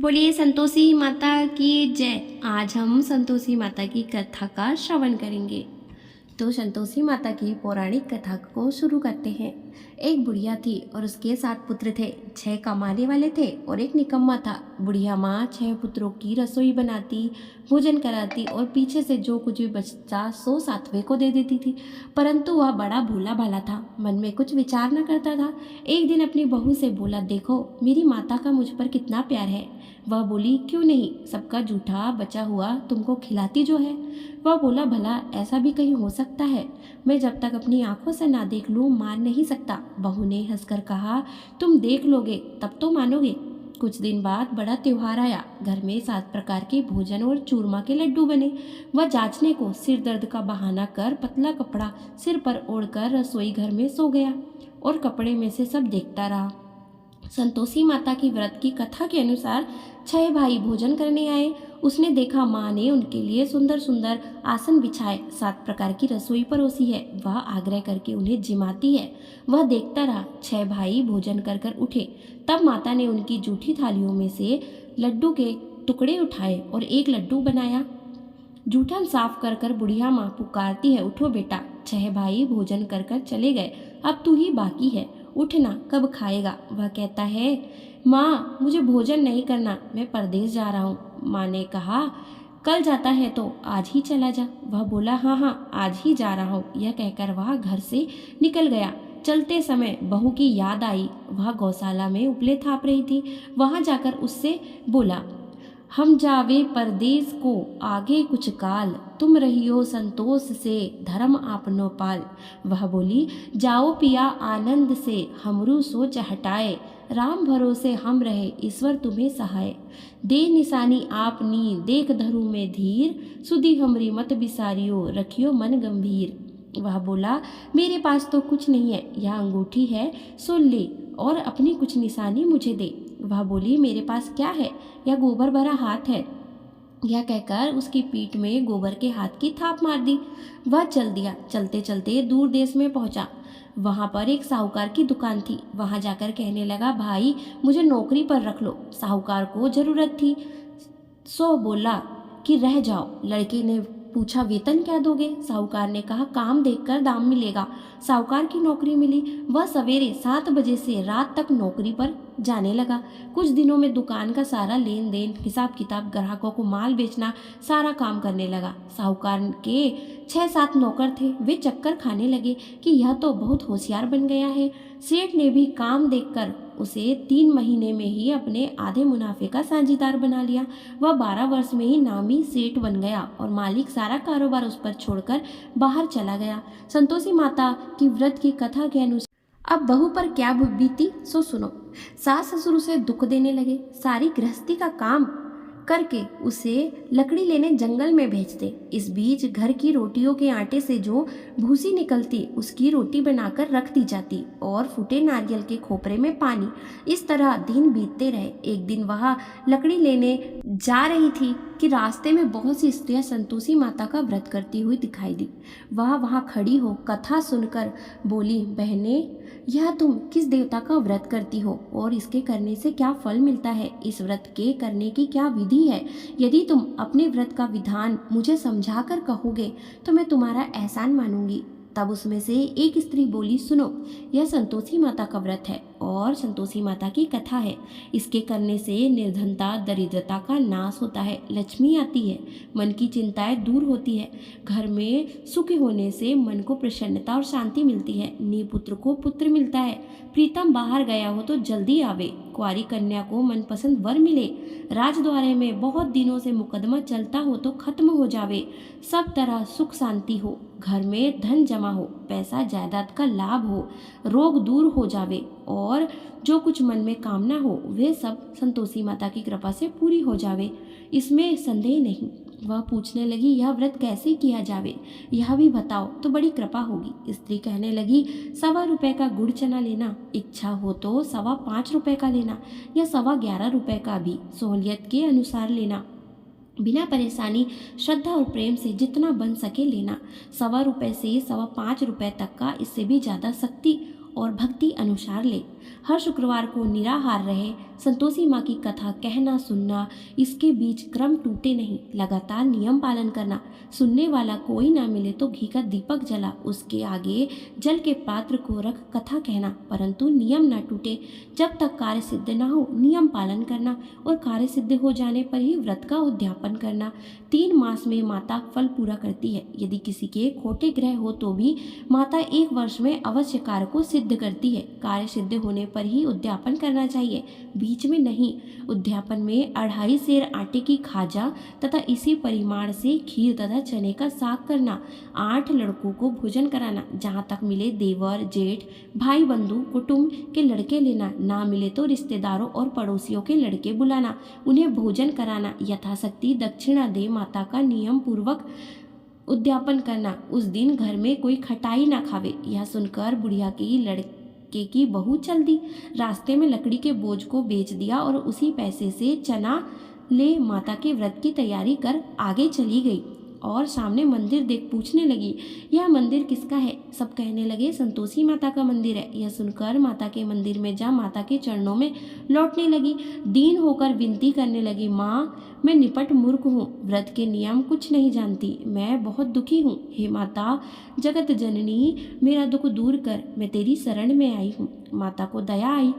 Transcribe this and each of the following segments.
बोलिए संतोषी माता की जय। आज हम संतोषी माता की कथा का श्रवण करेंगे। तो संतोषी माता की पौराणिक कथा को शुरू करते हैं। एक बुढ़िया थी और उसके 7 पुत्र थे। 6 कमाने वाले थे और एक निकम्मा था। बुढ़िया माँ 6 पुत्रों की रसोई बनाती, भोजन कराती और पीछे से जो कुछ भी बचता सो 7वें को दे देती थी। परंतु वह बड़ा भोला भाला था, मन में कुछ विचार न करता था। एक दिन अपनी बहू से बोला, देखो मेरी माता का मुझ पर कितना प्यार है। वह बोली, क्यों नहीं, सबका जूठा बचा हुआ तुमको खिलाती जो है। वह बोला, भला ऐसा भी कहीं हो सकता है? मैं जब तक अपनी आंखों से ना देख लूं मान नहीं सकता। बहू ने हंसकर कहा, तुम देख लोगे तब तो मानोगे। कुछ दिन बाद बड़ा त्योहार आया। घर में 7 प्रकार के भोजन और चूरमा के लड्डू बने। वह जांचने को सिर दर्द का बहाना कर पतला कपड़ा सिर पर ओढ़कर रसोई घर में सो गया और कपड़े में से सब देखता रहा। संतोषी माता की व्रत की कथा के अनुसार 6 भाई भोजन करने आए। उसने देखा माँ ने उनके लिए सुंदर सुंदर आसन बिछाए, 7 प्रकार की रसोई परोसी है। वह आग्रह करके उन्हें जिमाती है। वह देखता रहा। 6 भाई भोजन कर कर उठे। तब माता ने उनकी जूठी थालियों में से लड्डू के टुकड़े उठाए और एक लड्डू बनाया। जूठन साफ कर कर बुढ़िया माँ पुकारती है, उठो बेटा। 6 भाई भोजन कर कर चले गए, अब तू ही बाकी है, उठना, कब खाएगा? वह कहता है, माँ मुझे भोजन नहीं करना, मैं परदेश जा रहा हूँ। माँ ने कहा, कल जाता है तो आज ही चला जा। वह बोला, हाँ हाँ आज ही जा रहा हूँ। यह कहकर वह घर से निकल गया। चलते समय बहू की याद आई। वह गौशाला में उपले थाप रही थी। वहाँ जाकर उससे बोला, हम जावे परदेस को आगे कुछ काल, तुम रहियो संतोष से धर्म आपनो पाल। वह बोली, जाओ पिया आनंद से हमरू सोच हटाए, राम भरोसे हम रहे ईश्वर तुम्हें सहाय। दे निशानी आपनी देख धरू में धीर, सुधी हमरी मत बिसारियो रखियो मन गंभीर। वह बोला, मेरे पास तो कुछ नहीं है, यह अंगूठी है, सो ले और अपनी कुछ निशानी मुझे दे। वह बोली, मेरे पास क्या है, यह गोबर भरा हाथ है। यह कहकर उसकी पीठ में गोबर के हाथ की थाप मार दी। वह चल दिया। चलते चलते दूर देश में पहुंचा। वहां पर एक साहूकार की दुकान थी। वहां जाकर कहने लगा, भाई मुझे नौकरी पर रख लो। साहूकार को जरूरत थी, सो बोला कि रह जाओ। लड़के ने पूछा, वेतन क्या दोगे? साहूकार ने कहा, काम देखकर दाम मिलेगा। साहूकार की नौकरी मिली। वह सवेरे 7 बजे से रात तक नौकरी पर जाने लगा। कुछ दिनों में दुकान का सारा लेन देन, हिसाब किताब, ग्राहकों को माल बेचना, सारा काम करने लगा। साहूकार के 6-7 नौकर थे। वे चक्कर खाने लगे कि यह तो बहुत होशियार बन गया है। सेठ ने भी काम देखकर उसे 3 महीने में ही अपने आधे मुनाफे का साझीदार बना लिया। वह 12 वर्ष में ही नामी सेठ बन गया और मालिक सारा कारोबार उस पर छोड़कर बाहर चला गया। संतोषी माता की व्रत की कथा के अनुसार अब बहू पर क्या बीती सो सुनो। सास ससुर उसे दुख देने लगे। सारी गृहस्थी का काम करके उसे लकड़ी लेने जंगल में भेजते। इस बीच घर की रोटियों के आटे से जो भूसी निकलती उसकी रोटी बनाकर रख दी जाती और फूटे नारियल के खोपरे में पानी। इस तरह दिन बीतते रहे। एक दिन वह लकड़ी लेने जा रही थी कि रास्ते में बहुत सी स्त्रियां संतोषी माता का व्रत करती हुई दिखाई दी। वह वहां खड़ी हो कथा सुनकर बोली, बहने यह तुम किस देवता का व्रत करती हो और इसके करने से क्या फल मिलता है? इस व्रत के करने की क्या विधि है? यदि तुम अपने व्रत का विधान मुझे समझाकर कहोगे तो मैं तुम्हारा एहसान मानूंगी। तब उसमें से एक स्त्री बोली, सुनो, यह संतोषी माता का व्रत है और संतोषी माता की कथा है। इसके करने से निर्धनता, दरिद्रता का नाश होता है, लक्ष्मी आती है, मन की चिंताएं दूर होती है, घर में सुख होने से मन को प्रसन्नता और शांति मिलती है, निपुत्र को पुत्र मिलता है, प्रीतम बाहर गया हो तो जल्दी आवे, कुंवारी कन्या को मनपसंद वर मिले, राजद्वारे में बहुत दिनों से मुकदमा चलता हो तो खत्म हो जावे, सब तरह सुख शांति हो, घर में धन जमा हो, पैसा जायदाद का लाभ हो, रोग दूर हो जावे और जो कुछ मन में कामना हो वे सब संतोषी माता की कृपा से पूरी हो जावे, इसमें संदेह नहीं। वह पूछने लगी, यह व्रत कैसे किया जावे, यह भी बताओ तो बड़ी कृपा होगी। स्त्री कहने लगी, 1.25 रुपये का गुड़ चना लेना, इच्छा हो तो 5.25 रुपये का लेना या 11.25 रुपये का भी, सहूलियत के अनुसार लेना, बिना परेशानी, श्रद्धा और प्रेम से जितना बन सके लेना। 1.25 रुपये से 5.25 रुपये तक का, इससे भी ज़्यादा शक्ति और भक्ति अनुसार ले। हर शुक्रवार को निराहार रहे, संतोषी माँ की कथा कहना सुनना, इसके बीच क्रम टूटे नहीं, लगातार नियम पालन करना। सुनने वाला कोई ना मिले तो घी का दीपक जला, उसके आगे जल के पात्र को रख कथा कहना, परंतु नियम ना टूटे। जब तक कार्य सिद्ध ना हो नियम पालन करना, और कार्य सिद्ध हो जाने पर ही व्रत का उद्यापन करना। 3 मास में माता फल पूरा करती है। यदि किसी के खोटे ग्रह हो तो भी माता 1 वर्ष में अवश्य कार्य को सिद्ध करती है। कार्य सिद्ध होने पर ही उद्यापन करना चाहिए, बीच में नहीं। उद्यापन में 2.5 सेर आटे की खाजा तथा इसी परिमाण से खीर तथा चने का साग करना। 8 लड़कों को भोजन कराना, जहाँ तक मिले देवर जेठ भाई बंधु कुटुंब के लड़के लेना, ना मिले तो रिश्तेदारों और पड़ोसियों के लड़के बुलाना, उन्हें भोजन कराना। यथाशक्ति दक्षिणा दे माता का नियम पूर्वक उद्यापन करना। उस दिन घर में कोई खटाई ना खावे। यह सुनकर बुढ़िया की लड़के की बहू चल दी, रास्ते में लकड़ी के बोझ को बेच दिया और उसी पैसे से चना ले माता के व्रत की तैयारी कर आगे चली गई। और सामने मंदिर देख पूछने लगी, यह मंदिर किसका है? सब कहने लगे संतोषी माता का मंदिर है। यह सुनकर माता के मंदिर में जा माता के चरणों में लौटने लगी, दीन होकर विनती करने लगी, माँ मैं निपट मूर्ख हूँ, व्रत के नियम कुछ नहीं जानती, मैं बहुत दुखी हूँ। हे माता जगत जननी, मेरा दुख दूर कर, मैं तेरी शरण में आई हूँ। माता को दया आई।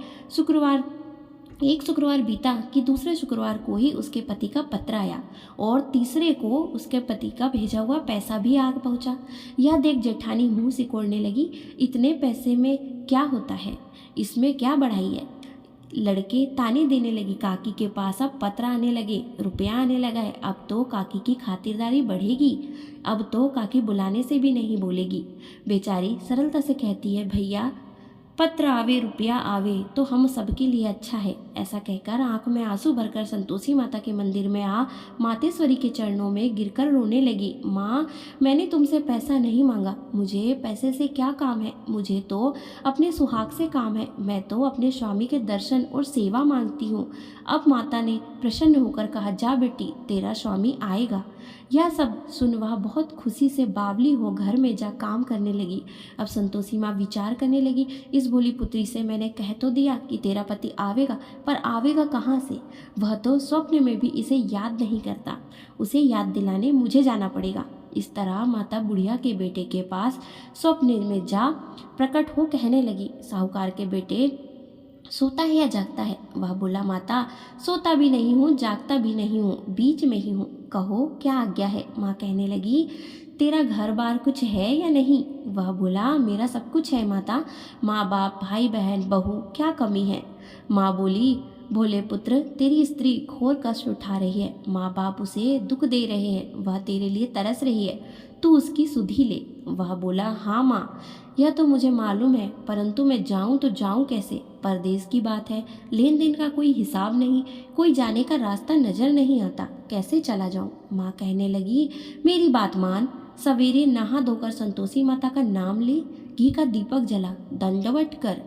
एक शुक्रवार बीता कि दूसरे शुक्रवार को ही उसके पति का पत्र आया और तीसरे को उसके पति का भेजा हुआ पैसा भी आ पहुंचा। यह देख जेठानी मुंह सिकोड़ने लगी, इतने पैसे में क्या होता है, इसमें क्या बढ़ाई है। लड़के ताने देने लगी, काकी के पास अब पत्र आने लगे, रुपया आने लगा है, अब तो काकी की खातिरदारी बढ़ेगी, अब तो काकी बुलाने से भी नहीं बोलेगी। बेचारी सरलता से कहती है, भैया पत्र आवे रुपया आवे तो हम सबके लिए अच्छा है। ऐसा कहकर आंख में आंसू भरकर संतोषी माता के मंदिर में आ मातेश्वरी के चरणों में गिरकर रोने लगी। माँ मैंने तुमसे पैसा नहीं मांगा, मुझे पैसे से क्या काम है, मुझे तो अपने सुहाग से काम है, मैं तो अपने स्वामी के दर्शन और सेवा मांगती हूँ। अब माता ने प्रसन्न होकर कहा, जा बेटी तेरा स्वामी आएगा। यह सब सुन वह बहुत खुशी से बावली हो घर में जा काम करने लगी। अब संतोषी माँ विचार करने लगी, इस भोली पुत्री से मैंने कह तो दिया कि तेरा पति आवेगा, पर आवेगा कहाँ से? वह तो स्वप्न में भी इसे याद नहीं करता, उसे याद दिलाने मुझे जाना पड़ेगा। इस तरह माता बुढ़िया के बेटे के पास स्वप्न में जा प्रकट हो कहने लगी, साहूकार के बेटे सोता है या जागता है? वह बोला, माता सोता भी नहीं हूँ जागता भी नहीं हूँ, बीच में ही हूँ, कहो क्या आज्ञा है। माँ कहने लगी, तेरा घर बार कुछ है या नहीं? वह बोला, मेरा सब कुछ है माता, माँ बाप भाई बहन बहू, क्या कमी है? माँ बोली, भोले पुत्र तेरी स्त्री घोर कष्ट उठा रही है, माँ बाप उसे दुख दे रहे हैं, वह तेरे लिए तरस रही है, तू उसकी सुधि ले। वह बोला, हाँ माँ यह तो मुझे मालूम है, परंतु मैं जाऊँ तो जाऊँ कैसे? परदेश की बात है, लेन देन का कोई हिसाब नहीं, कोई जाने का रास्ता नजर नहीं आता, कैसे चला जाऊँ? माँ कहने लगी, मेरी बात मान, सवेरे नहा धोकर संतोषी माता का नाम ले, घी का दीपक जला, दंडवत कर,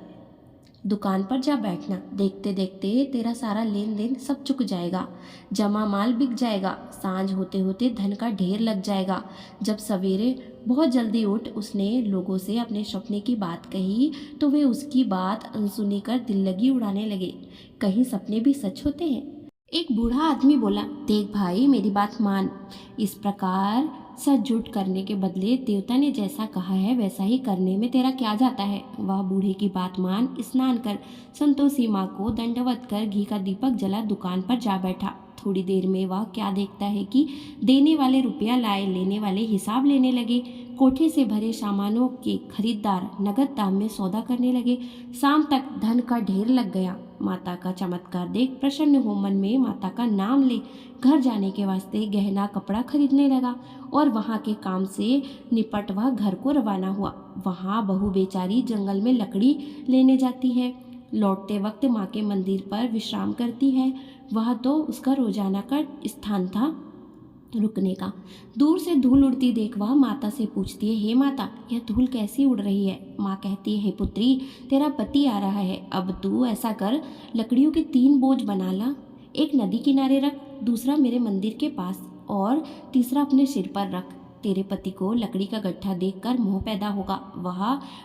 दुकान पर जा बैठना, देखते देखते तेरा सारा लेन देन सब चुक जाएगा, जमा माल बिक जाएगा, सांझ होते होते धन का ढेर लग जाएगा। जब सवेरे बहुत जल्दी उठ उसने लोगों से अपने सपने की बात कही तो वे उसकी बात अनसुनी कर दिल लगी उड़ाने लगे, कहीं सपने भी सच होते हैं। एक बूढ़ा आदमी बोला, देख भाई मेरी बात मान, इस प्रकार सच झूठ करने के बदले देवता ने जैसा कहा है वैसा ही करने में तेरा क्या जाता है? वह बूढ़े की बात मान स्नान कर संतोषी माँ को दंडवत कर घी का दीपक जला दुकान पर जा बैठा। थोड़ी देर में वह क्या देखता है कि देने वाले रुपया लाए, लेने वाले हिसाब लेने लगे, कोठे से भरे सामानों के खरीदार नगद दाम में सौदा करने लगे। शाम तक धन का ढेर लग गया। माता का चमत्कार देख प्रसन्न हो मन में माता का नाम ले घर जाने के वास्ते गहना कपड़ा खरीदने लगा और वहाँ के काम से निपट वह घर को रवाना हुआ। वहाँ बहू बेचारी जंगल में लकड़ी लेने जाती है, लौटते वक्त माँ के मंदिर पर विश्राम करती है। वह तो उसका रोजाना का स्थान था रुकने का। दूर से धूल उड़ती देख वह माता से पूछती है, हे माता यह धूल कैसी उड़ रही है? माँ कहती है, हे पुत्री तेरा पति आ रहा है, अब तू ऐसा कर लकड़ियों के 3 बोझ बना ला, एक नदी किनारे रख, दूसरा मेरे मंदिर के पास और तीसरा अपने सिर पर रख। तेरे पति को लकड़ी का गट्ठा देखकर मोह पैदा होगा,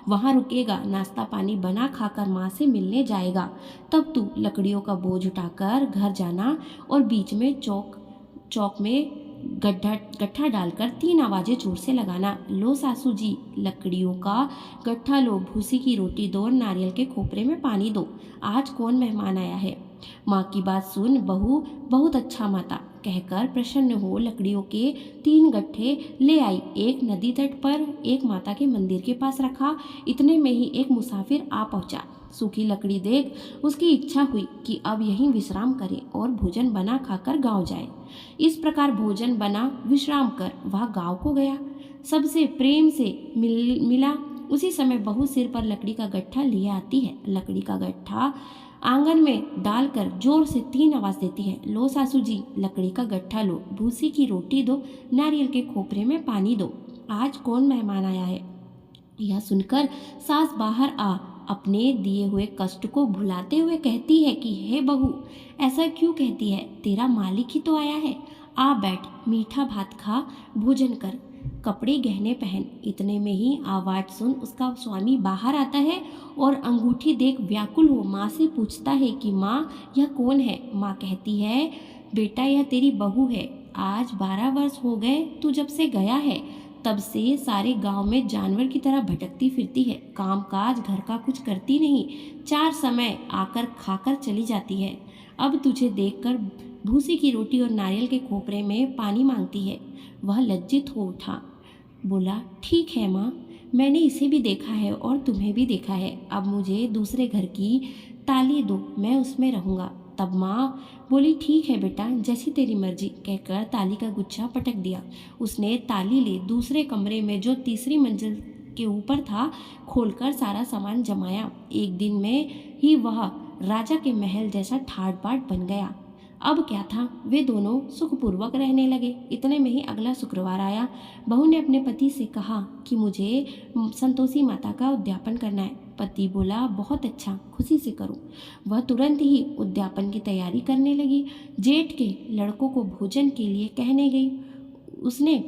वहाँ रुकेगा, नाश्ता पानी बना खाकर माँ से मिलने जाएगा। तब तू लकड़ियों का बोझ उठाकर घर जाना और बीच में चौक में गट्ठा डालकर 3 आवाजें जोर से लगाना। लो सासू जी, लकड़ियों का गट्ठा लो, भूसी की रोटी दो और नारियल के खोपरे में पानी दो। आज कौन मेहमान आया है? माँ की बात सुन बहू, बहुत अच्छा माता, कहकर प्रसन्न हो लकड़ियों के 3 गट्ठे ले आई। एक नदी तट पर, एक माता के मंदिर के पास रखा। इतने में ही एक मुसाफिर आ पहुंचा। सूखी लकड़ी देख उसकी इच्छा हुई कि अब यहीं विश्राम करे और भोजन बना खाकर गांव जाए। इस प्रकार भोजन बना विश्राम कर वह गांव को गया। सबसे प्रेम से मिला। उसी समय बहू सिर पर लकड़ी का गट्ठा लिए आती है। लकड़ी का गट्ठा आंगन में डालकर जोर से 3 आवाज देती है। लो सासू जी, लकड़ी का गट्ठा लो, भूसी की रोटी दो, नारियल के खोपरे में पानी दो। आज कौन मेहमान आया है? यह सुनकर सास बाहर आ अपने दिए हुए कष्ट को भुलाते हुए कहती है कि हे बहू, ऐसा क्यों कहती है? तेरा मालिक ही तो आया है। आ बैठ, मीठा भात खा, भोजन कर, कपड़े गहने पहन। इतने में ही आवाज सुन उसका स्वामी बाहर आता है और अंगूठी देख व्याकुल हो माँ से पूछता है कि माँ, यह कौन है? माँ कहती है, बेटा यह तेरी बहू है। आज 12 वर्ष हो गए तू जब से गया है, तब से सारे गांव में जानवर की तरह भटकती फिरती है। काम काज घर का कुछ करती नहीं, 4 समय आकर खाकर चली जाती है। अब तुझे देखकर भूसी की रोटी और नारियल के खोपरे में पानी मांगती है। वह लज्जित हो उठा, बोला, ठीक है माँ, मैंने इसे भी देखा है और तुम्हें भी देखा है। अब मुझे दूसरे घर की ताली दो, मैं उसमें रहूँगा। तब माँ बोली, ठीक है बेटा, जैसी तेरी मर्जी, कहकर ताली का गुच्छा पटक दिया। उसने ताली ले दूसरे कमरे में जो तीसरी मंजिल के ऊपर था खोलकर सारा सामान जमाया। एक दिन में ही वह राजा के महल जैसा ठाट बाट बन गया। अब क्या था, वे दोनों सुखपूर्वक रहने लगे। इतने में ही अगला शुक्रवार आया। बहू ने अपने पति से कहा कि मुझे संतोषी माता का उद्यापन करना है। पति बोला, बहुत अच्छा, खुशी से करो। वह तुरंत ही उद्यापन की तैयारी करने लगी। जेठ के लड़कों को भोजन के लिए कहने गई। उसने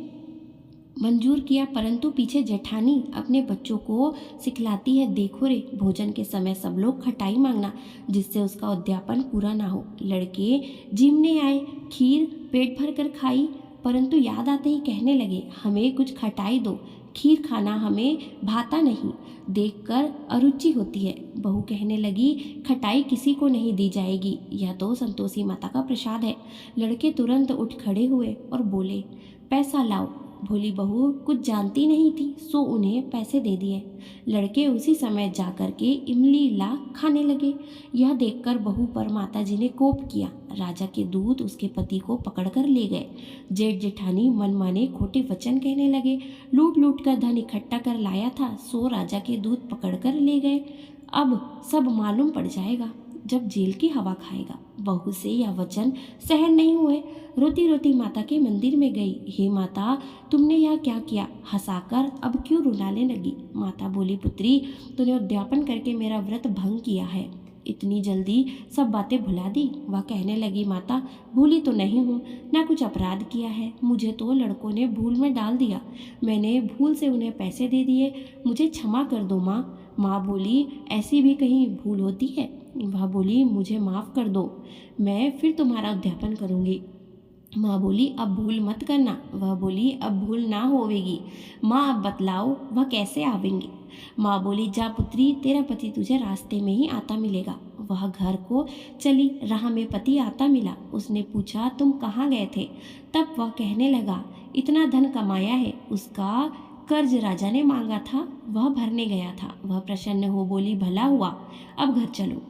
मंजूर किया, परंतु पीछे जेठानी अपने बच्चों को सिखलाती है, देखो रे, भोजन के समय सब लोग खटाई मांगना, जिससे उसका उद्यापन पूरा ना हो। लड़के जिमने आए, खीर पेट भर कर खाई, परंतु याद आते ही कहने लगे, हमें कुछ खटाई दो, खीर खाना हमें भाता नहीं, देखकर अरुचि होती है। बहू कहने लगी, खटाई किसी को नहीं दी जाएगी, यह तो संतोषी माता का प्रसाद है। लड़के तुरंत उठ खड़े हुए और बोले, पैसा लाओ। भोली बहू कुछ जानती नहीं थी, सो उन्हें पैसे दे दिए। लड़के उसी समय जाकर के इमली ला खाने लगे। यह देखकर बहू पर माताजी ने कोप किया। राजा के दूत उसके पति को पकड़कर ले गए। जेठ जेठानी मनमाने खोटे वचन कहने लगे। लूट लूट कर धन इकट्ठा कर लाया था, सो राजा के दूत पकड़कर ले गए। अब सब मालूम पड़ जाएगा जब जेल की हवा खाएगा। बहू से यह वचन सहन नहीं हुए। रोती रोती माता के मंदिर में गई। हे माता, तुमने यह क्या किया? हंसाकर अब क्यों रुलाने लगी? माता बोली, पुत्री, तूने उद्यापन करके मेरा व्रत भंग किया है, इतनी जल्दी सब बातें भुला दी। वह कहने लगी, माता, भूली तो नहीं हूँ, ना कुछ अपराध किया है, मुझे तो लड़कों ने भूल में डाल दिया, मैंने भूल से उन्हें पैसे दे दिए, मुझे क्षमा कर दो माँ। माँ बोली, ऐसी भी कहीं भूल होती है? वह बोली, मुझे माफ़ कर दो, मैं फिर तुम्हारा उद्यापन करूँगी। माँ बोली, अब भूल मत करना। वह बोली, अब भूल ना होवेगी। माँ अब बतलाओ वह कैसे आवेंगे? माँ बोली, जा पुत्री, तेरा पति तुझे रास्ते में ही आता मिलेगा। वह घर को चली। राह में पति आता मिला। उसने पूछा, तुम कहाँ गए थे? तब वह कहने लगा, इतना धन कमाया है, उसका कर्ज राजा ने मांगा था, वह भरने गया था। वह प्रसन्न हो बोली, भला हुआ, अब घर चलो।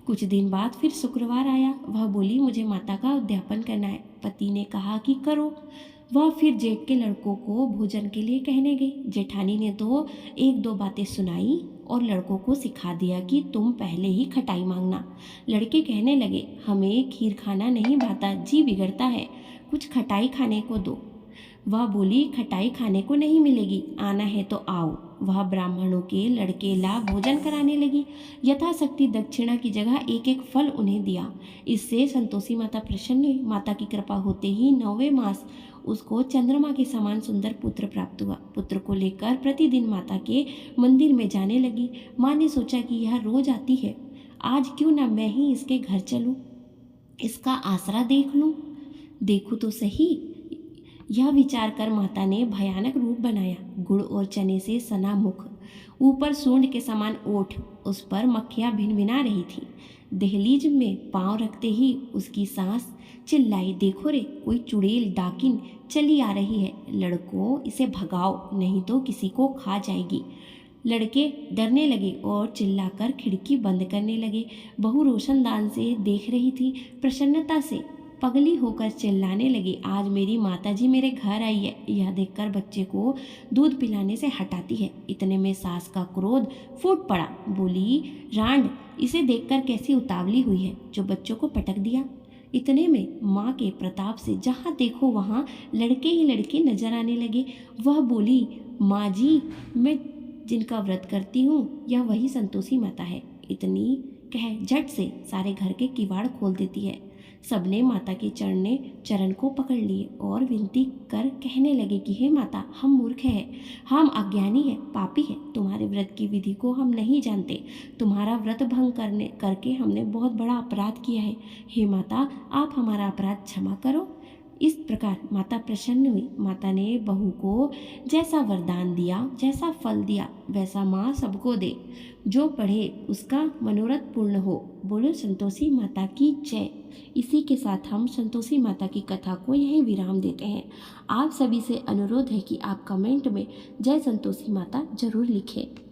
कुछ दिन बाद फिर शुक्रवार आया। वह बोली, मुझे माता का उद्यापन करना है। पति ने कहा कि करो। वह फिर जेठ के लड़कों को भोजन के लिए कहने गई। जेठानी ने तो 1-2 बातें सुनाई और लड़कों को सिखा दिया कि तुम पहले ही खटाई मांगना। लड़के कहने लगे, हमें खीर खाना नहीं भाता, जी बिगड़ता है, कुछ खटाई खाने को दो। वह बोली, खटाई खाने को नहीं मिलेगी, आना है तो आओ। वह ब्राह्मणों के लड़के ला भोजन कराने लगी। यथाशक्ति दक्षिणा की जगह एक एक फल उन्हें दिया। इससे संतोषी माता प्रसन्न हुई। माता की कृपा होते ही 9वें मास उसको चंद्रमा के समान सुंदर पुत्र प्राप्त हुआ। पुत्र को लेकर प्रतिदिन माता के मंदिर में जाने लगी। माँ ने सोचा कि यह रोज आती है, आज क्यों ना मैं ही इसके घर चलूं, इसका आसरा देख लूं, देखूं तो सही। यह विचार कर माता ने भयानक रूप बनाया। गुड़ और चने से सना मुख, ऊपर सूंड के समान ओठ, उस पर मक्खियां भिनभिना रही थी। दहलीज में पांव रखते ही उसकी सांस चिल्लाई, देखो रे, कोई चुड़ैल डाकिन चली आ रही है, लड़कों इसे भगाओ नहीं तो किसी को खा जाएगी। लड़के डरने लगे और चिल्लाकर खिड़की बंद करने लगे। बहू रोशनदान से देख रही थी। प्रसन्नता से पगली होकर चिल्लाने लगी, आज मेरी माताजी मेरे घर आई है, यह देखकर बच्चे को दूध पिलाने से हटाती है। इतने में सास का क्रोध फूट पड़ा। बोली, रांड, इसे देखकर कैसी उतावली हुई है, जो बच्चों को पटक दिया। इतने में माँ के प्रताप से जहाँ देखो वहाँ लड़के ही लड़के नजर आने लगे। वह बोली, माँ जी, मैं जिनका व्रत करती हूँ यह वही संतोषी माता है। इतनी कह झट से सारे घर के किवाड़ खोल देती है। सबने माता के चरण को पकड़ लिए और विनती कर कहने लगे कि हे माता, हम मूर्ख हैं, हम अज्ञानी हैं, पापी हैं, तुम्हारे व्रत की विधि को हम नहीं जानते, तुम्हारा व्रत भंग करके हमने बहुत बड़ा अपराध किया है। हे माता, आप हमारा अपराध क्षमा करो। इस प्रकार माता प्रसन्न हुई। माता ने बहू को जैसा वरदान दिया, जैसा फल दिया, वैसा माँ सबको दे। जो पढ़े उसका मनोरथ पूर्ण हो। बोलो संतोषी माता की जय। इसी के साथ हम संतोषी माता की कथा को यहीं विराम देते हैं। आप सभी से अनुरोध है कि आप कमेंट में जय संतोषी माता जरूर लिखें।